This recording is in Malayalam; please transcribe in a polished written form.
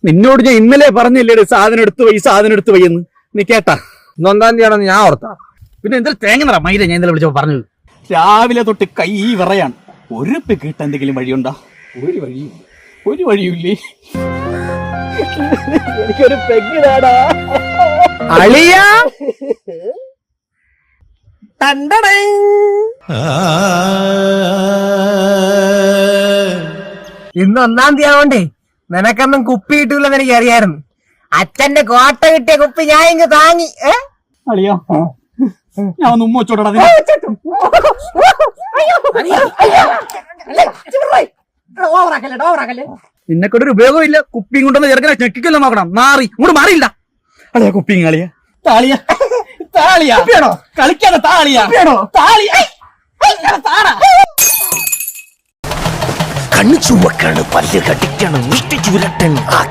നിന്നോട് ഞാൻ ഇന്നലെ പറഞ്ഞില്ലേ സാധനം എടുത്തു പോയി എന്ന്. നീ കേട്ടാ? 1 തീയതിയാണെന്ന് ഞാൻ ഓർത്താ. പിന്നെ എന്തായാലും തേങ്ങ മൈര ഞാൻ ഇന്നലെ വിളിച്ചപ്പോ പറഞ്ഞത്. രാവിലെ തൊട്ട് കൈ വിറയാണ്. ഒരു കിട്ട എന്തെങ്കിലും വഴിയുണ്ടോ? ഒരു വഴിയില്ലേ. എനിക്കൊരു പെഗ്ഗിടാടാ അളിയ. ഇന്ന് 1 തീയതി ആവണ്ടേ, നിനക്കൊന്നും കുപ്പി കിട്ടൂലെന്ന് എനിക്ക് അറിയായിരുന്നു. അച്ഛന്റെ കോട്ട കിട്ടിയ കുപ്പി ഞാൻ ഇങ്ങ് താങ്ങി. അളിയാ, ഞാൻ ഒന്ന് ഉമ്മ വെച്ചോടാ. നിന്നെക്കൊണ്ടൊരു ഉപയോഗമില്ല. കുപ്പിയും കൊണ്ടൊന്ന് ചെറുക്കനെ ഞെക്കിക്കല്ലോ നോക്കണം. ഇങ്ങോട്ട് മാറിയില്ല അളിയാ. കുപ്പിയും കളിയാ താളിയാ കളിക്കാതെ താളിയാ കണ്ണു ചുവക്കാണ്, പല്ല് കടിക്കണം, മുഷ്ടി ചുരട്ടൻ.